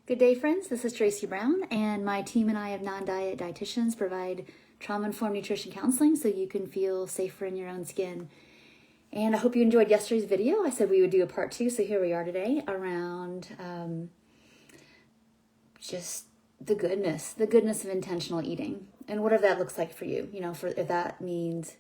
Good day, friends. This is Tracy Brown, and my team and I of non-diet dietitians provide trauma-informed nutrition counseling so you can feel safer in your own skin. And I hope you enjoyed yesterday's video. I said we would do a part 2, so here we are today around just the goodness of intentional eating and whatever that looks like for you. You know, if that means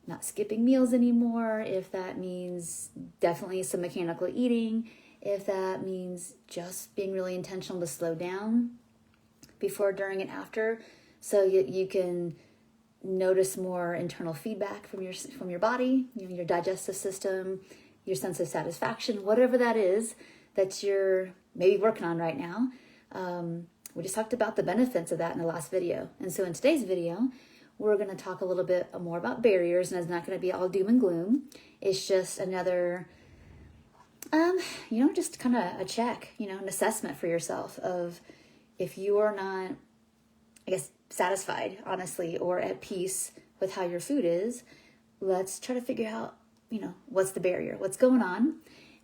not skipping meals anymore, if that means definitely some mechanical eating, if that means just being really intentional to slow down before, during, and after, so you can notice more internal feedback from your body, your digestive system, your sense of satisfaction, whatever that is that you're maybe working on right now. We just talked about the benefits of that in the last video. And so in today's video, we're going to talk a little bit more about barriers, and it's not going to be all doom and gloom. It's just another just kind of a check, an assessment for yourself of if you are not, satisfied, honestly, or at peace with how your food is, let's try to figure out, what's the barrier, what's going on.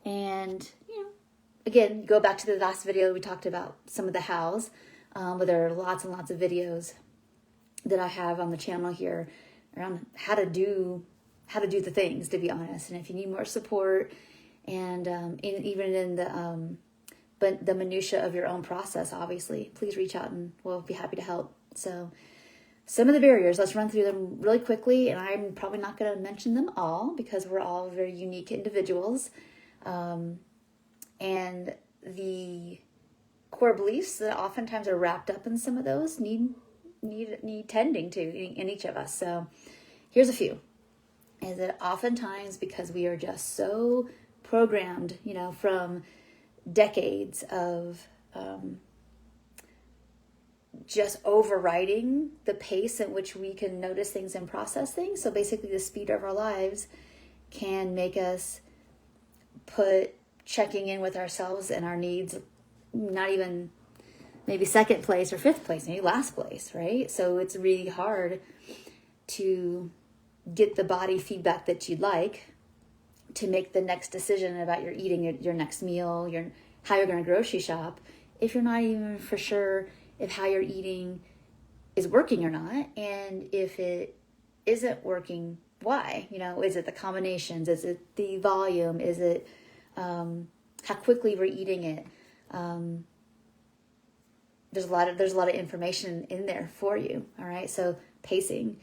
And, again, go back to the last video, we talked about some of the hows, but there are lots and lots of videos that I have on the channel here around how to do the things, to be honest. And if you need more support, and even in the minutia of your own process, obviously, please reach out and we'll be happy to help. So some of the barriers, let's run through them really quickly, and I'm probably not going to mention them all because we're all very unique individuals. And the core beliefs that oftentimes are wrapped up in some of those need tending to in each of us. So here's a few. Is that oftentimes because we are just so programmed, from decades of just overriding the pace at which we can notice things and process things. So basically the speed of our lives can make us put checking in with ourselves and our needs not even maybe second place or fifth place, maybe last place, right? So it's really hard to get the body feedback that you'd like to make the next decision about your eating, your next meal, how you're going to grocery shop, if you're not even for sure if how you're eating is working or not. And if it isn't working, why? Is it the combinations? Is it the volume? Is it how quickly we're eating it? There's a lot of information in there for you. All right. So pacing.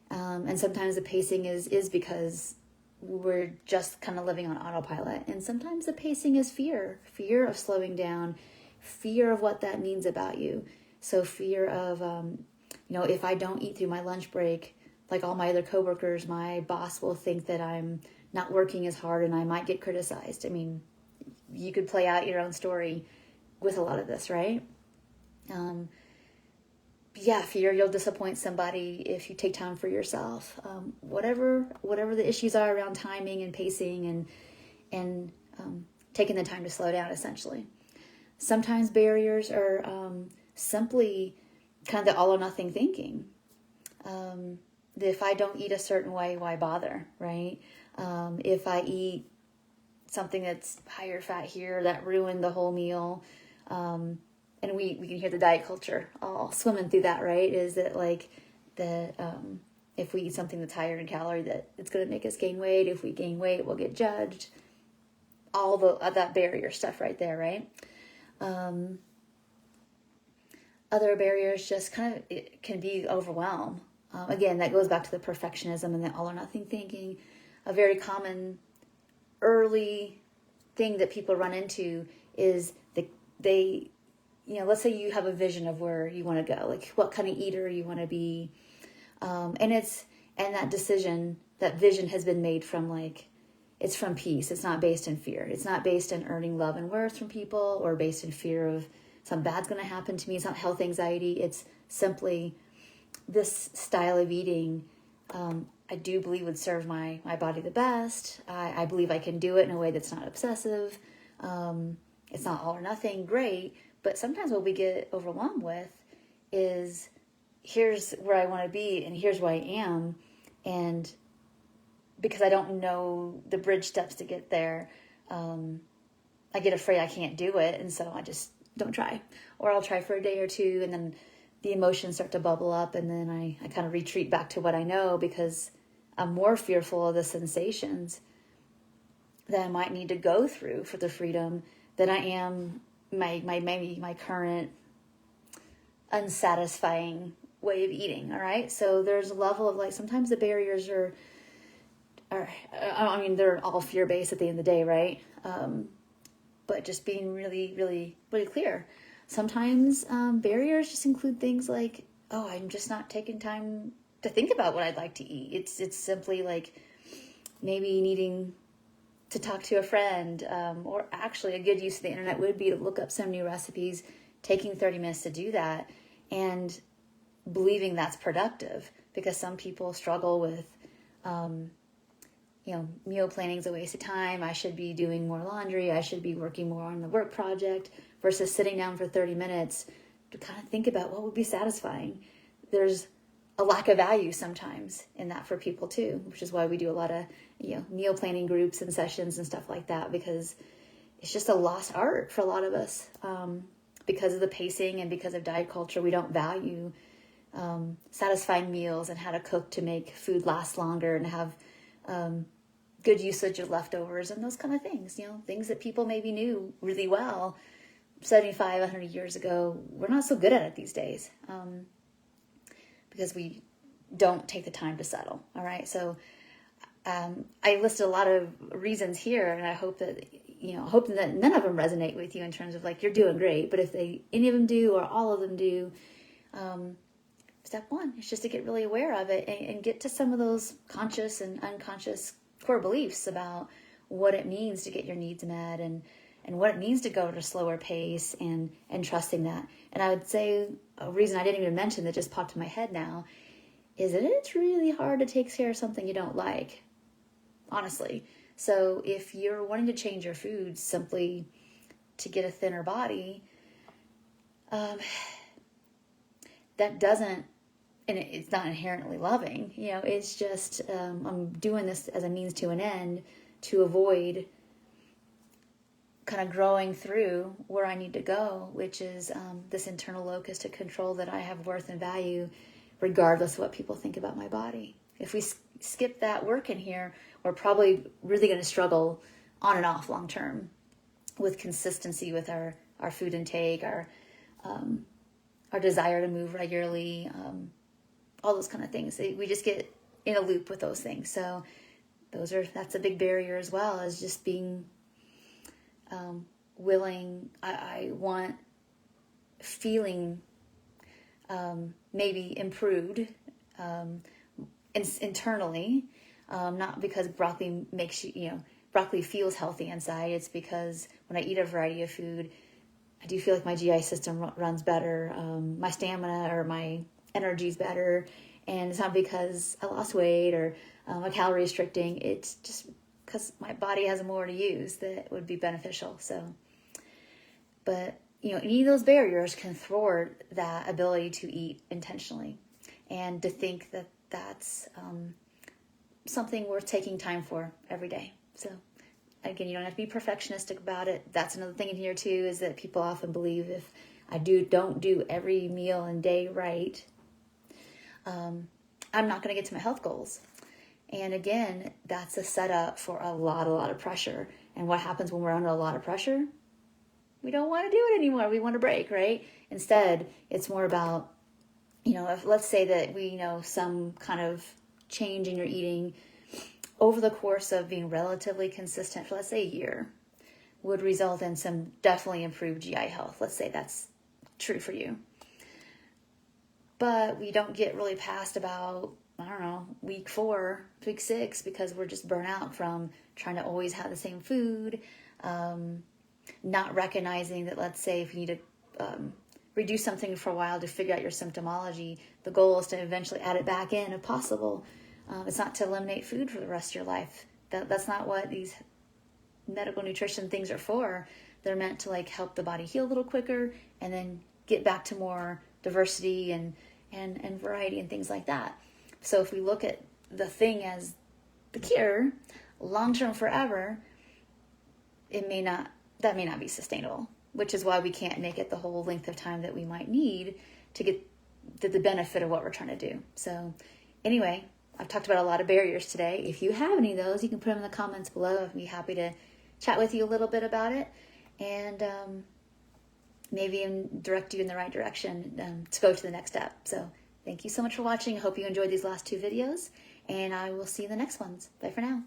And sometimes the pacing is because we're just kind of living on autopilot. And sometimes the pacing is fear of slowing down, fear of what that means about you. So fear of, if I don't eat through my lunch break, like all my other coworkers, my boss will think that I'm not working as hard and I might get criticized. I mean, you could play out your own story with a lot of this, right? Fear you'll disappoint somebody if you take time for yourself. Whatever the issues are around timing and pacing and taking the time to slow down, essentially. Sometimes barriers are simply kind of the all or nothing thinking. If I don't eat a certain way, why bother, right? If I eat something that's higher fat here, that ruined the whole meal. And we can hear the diet culture all swimming through that, right? Is that like if we eat something that's higher in calorie, that it's going to make us gain weight. If we gain weight, we'll get judged. All that barrier stuff right there, right? Other barriers just it can be overwhelm. Again, that goes back to the perfectionism and the all or nothing thinking. A very common early thing that people run into is let's say you have a vision of where you want to go, like what kind of eater you want to be. And that vision has been made from it's from peace. It's not based in fear. It's not based in earning love and worth from people or based in fear of something bad's going to happen to me. It's not health anxiety. It's simply this style of eating, I do believe would serve my body the best. I believe I can do it in a way that's not obsessive. It's not all or nothing, great. But sometimes what we get overwhelmed with is here's where I want to be and here's where I am. And because I don't know the bridge steps to get there, I get afraid I can't do it. And so I just don't try. Or I'll try for a day or two, and then the emotions start to bubble up, and then I kind of retreat back to what I know, because I'm more fearful of the sensations that I might need to go through for the freedom than I am my current unsatisfying way of eating. All right. So there's a level of like, sometimes the barriers are, I mean, they're all fear-based at the end of the day. Right. But just being really, really, really clear. Sometimes barriers just include things like, oh, I'm just not taking time to think about what I'd like to eat. It's simply like maybe needing to talk to a friend, or actually a good use of the internet would be to look up some new recipes, taking 30 minutes to do that, and believing that's productive, because some people struggle with, meal planning is a waste of time. I should be doing more laundry. I should be working more on the work project, versus sitting down for 30 minutes to kind of think about what would be satisfying. There's a lack of value sometimes in that for people too, which is why we do a lot of, meal planning groups and sessions and stuff like that, because it's just a lost art for a lot of us. Because of the pacing and because of diet culture, we don't value satisfying meals and how to cook to make food last longer and have good usage of leftovers and those kind of things. Things that people maybe knew really well 75, 100 years ago. We're not so good at it these days, because we don't take the time to settle. All right. So I listed a lot of reasons here, and I hope that none of them resonate with you in terms of like, you're doing great. But if any of them do, or all of them do, step one is just to get really aware of it and get to some of those conscious and unconscious core beliefs about what it means to get your needs met, and what it means to go at a slower pace, and trusting that. And I would say a reason I didn't even mention that just popped in my head now is that it's really hard to take care of something you don't like, honestly. So if you're wanting to change your food simply to get a thinner body, that doesn't, and it's not inherently loving, it's just, I'm doing this as a means to an end to avoid kind of growing through where I need to go, which is this internal locus to control that I have worth and value regardless of what people think about my body. If we skip that work in here, we're probably really going to struggle on and off long term with consistency with our food intake, our desire to move regularly, all those kind of things. We just get in a loop with those things. So that's a big barrier as well, as just being willing. I want feeling maybe improved internally, not because broccoli makes broccoli feels healthy inside. It's because when I eat a variety of food, I do feel like my GI system runs better, my stamina or my energy's better, and it's not because I lost weight or a calorie restricting. It's just because my body has more to use that would be beneficial. So, but any of those barriers can thwart that ability to eat intentionally, and to think that that's something worth taking time for every day. So again, you don't have to be perfectionistic about it. That's another thing in here too, is that people often believe if I don't do every meal and day right, I'm not going to get to my health goals. And again, that's a setup for a lot of pressure. And what happens when we're under a lot of pressure? We don't want to do it anymore. We want to break, right? Instead, it's more about, if let's say that we some kind of change in your eating over the course of being relatively consistent for, let's say, a year, would result in some definitely improved GI health. Let's say that's true for you. But we don't get really past about, week 4, week 6, because we're just burnt out from trying to always have the same food, not recognizing that, let's say, if you need to reduce something for a while to figure out your symptomology, the goal is to eventually add it back in if possible. It's not to eliminate food for the rest of your life. That's not what these medical nutrition things are for. They're meant to help the body heal a little quicker and then get back to more diversity and variety and things like that. So if we look at the thing as the cure, long-term forever, that may not be sustainable. which is why we can't make it the whole length of time that we might need to get the benefit of what we're trying to do. So anyway, I've talked about a lot of barriers today. If you have any of those, you can put them in the comments below. I'd be happy to chat with you a little bit about it, and maybe even direct you in the right direction to go to the next step. So thank you so much for watching. I hope you enjoyed these last 2 videos, and I will see you in the next ones. Bye for now.